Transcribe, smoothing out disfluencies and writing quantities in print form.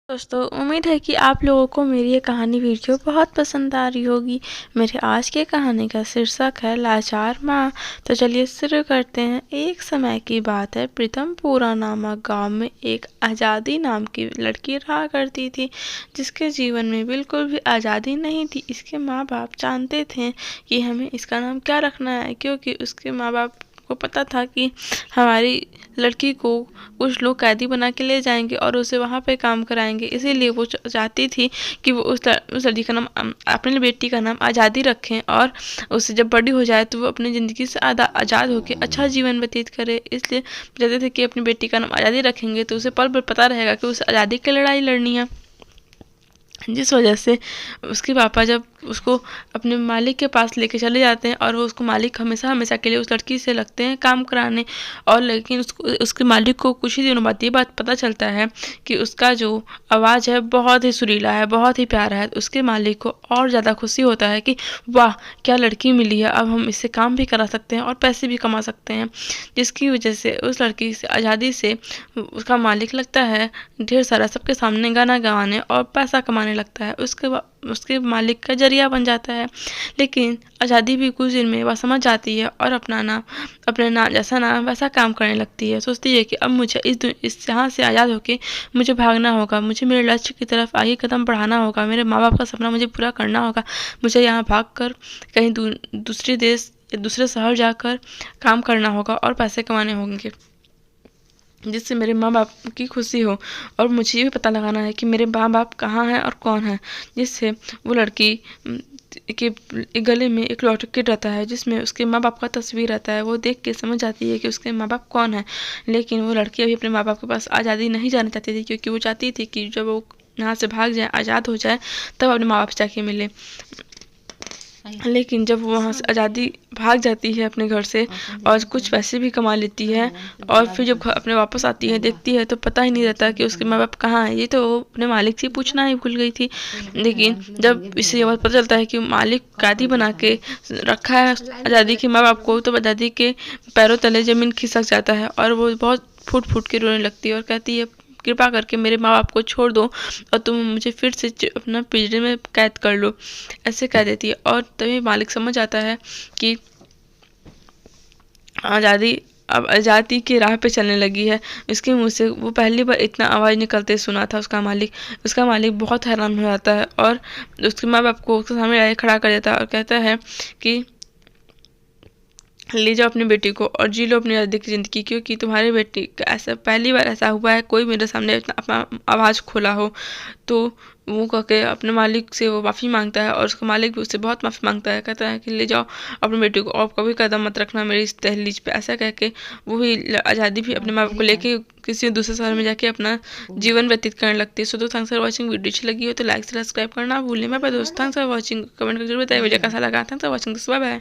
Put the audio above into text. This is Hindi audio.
दोस्तों, उम्मीद है कि आप लोगों को मेरी ये कहानी वीडियो बहुत पसंद आ रही होगी। मेरे आज की कहानी का शीर्षक है लाचार माँ। तो चलिए शुरू करते हैं। एक समय की बात है, प्रीतमपुरा नामक गांव में एक आज़ादी नाम की लड़की रहा करती थी, जिसके जीवन में बिल्कुल भी आज़ादी नहीं थी। इसके माँ बाप जानते थे कि हमें इसका नाम क्या रखना है, क्योंकि उसके माँ बाप को पता था कि हमारी लड़की को कुछ लोग कैदी बना के ले जाएंगे और उसे वहाँ पे काम कराएंगे। इसीलिए वो चाहती थी कि वो उस लड़की का नाम, अपनी बेटी का नाम आज़ादी रखें, और उससे जब बड़ी हो जाए तो वो अपनी ज़िंदगी से आज़ाद होकर अच्छा जीवन व्यतीत करे। इसलिए चाहते थे कि अपनी बेटी का नाम आज़ादी रखेंगे तो उसे पल पल पता रहेगा कि उसे आज़ादी की लड़ाई लड़नी है। जिस वजह से उसके पापा जब उसको अपने मालिक के पास लेके चले जाते हैं और वो उसको मालिक हमेशा हमेशा के लिए उस लड़की से लगते हैं काम कराने। और लेकिन उसके मालिक को कुछ ही दिनों बाद ये बात पता चलता है कि उसका जो आवाज़ है बहुत ही सुरीला है, बहुत ही प्यारा है। तो उसके मालिक को और ज़्यादा खुशी होता है कि वाह, क्या लड़की मिली है, अब हम इससे काम भी करा सकते हैं और पैसे भी कमा सकते हैं। जिसकी वजह से उस लड़की से आज़ादी से उसका मालिक लगता है ढेर सारा सबके सामने गाना गवाने और पैसा कमाने लगता है। उसके मालिक का जरिया बन जाता है। लेकिन आज़ादी भी कुछ दिन में वह समझ जाती है और अपने नाम जैसा नाम वैसा काम करने लगती है। सोचती है कि अब मुझे इस यहाँ से आज़ाद होकर मुझे भागना होगा, मुझे मेरे लक्ष्य की तरफ आगे कदम बढ़ाना होगा, मेरे माँ बाप का सपना मुझे पूरा करना होगा। मुझे यहाँ भाग कर कहीं दूसरे देश या दूसरे शहर जाकर काम करना होगा और पैसे कमाने होंगे, जिससे मेरे माँ बाप की खुशी हो। और मुझे ये भी पता लगाना है कि मेरे माँ बाप कहाँ हैं और कौन है। जिससे वो लड़की के गले में एक लॉकेट रहता है जिसमें उसके माँ बाप का तस्वीर रहता है। वो देख के समझ जाती है कि उसके माँ बाप कौन है। लेकिन वो लड़की अभी अपने माँ बाप के पास आज़ादी नहीं जाना चाहती थी, क्योंकि वो चाहती थी कि जब वो यहाँ से भाग जाए, आज़ाद हो जाए, तब अपने माँ बाप से जाके मिले। लेकिन जब वो वहाँ से आज़ादी भाग जाती है अपने घर से और कुछ पैसे भी कमा लेती है, और फिर जब अपने वापस आती है देखती है तो पता ही नहीं रहता कि उसके माँ बाप कहाँ हैं। ये तो वो अपने मालिक से पूछना ही भूल गई थी। लेकिन जब इसे ये बात पता चलता है कि मालिक कैदी बना के रखा है आज़ादी के माँ बाप को, तो आज़ादी के पैरों तले ज़मीन खिसक जाता है और वो बहुत फूट फूट के रोने लगती है और कहती है, कृपा करके मेरे माँ बाप को छोड़ दो और तुम मुझे फिर से अपना पिंजरे में कैद कर लो, ऐसे कह देती है। और तभी मालिक समझ आता है कि अब आज़ादी की राह पे चलने लगी है। इसके मुँह से वो पहली बार इतना आवाज़ निकलते सुना था उसका मालिक बहुत हैरान हो जाता है और उसके माँ बाप को उसके सामने लाके खड़ा कर देता है और कहता है कि ले जाओ अपनी बेटी को और जी लो अपनी आज़ादी की ज़िंदगी, क्योंकि तुम्हारी बेटी का ऐसा पहली बार ऐसा हुआ है कोई मेरे सामने इतना अपना आवाज़ खोला हो। तो वो कह के अपने मालिक से वो माफ़ी मांगता है और उसका मालिक भी उससे बहुत माफ़ी मांगता है। कहता है कि ले जाओ अपनी बेटी को और कभी कदम मत रखना मेरी इस दहलीज पे, ऐसा कह के वो भी आज़ादी भी अपने माँ बाप को लेके किसी दूसरे शहर में जाके अपना जीवन व्यतीत करने लगती है। सो दोस्तों, थैंक्स फॉर वॉचिंग। वीडियो अच्छी लगी हो तो लाइक सब्सक्राइब करना भूलें। मैं दोस्तों, थैंक्स फॉर वॉचिंग। कमेंट करके जरूर बताइए वीडियो कैसा लगा। Thanks for watching. Bye bye.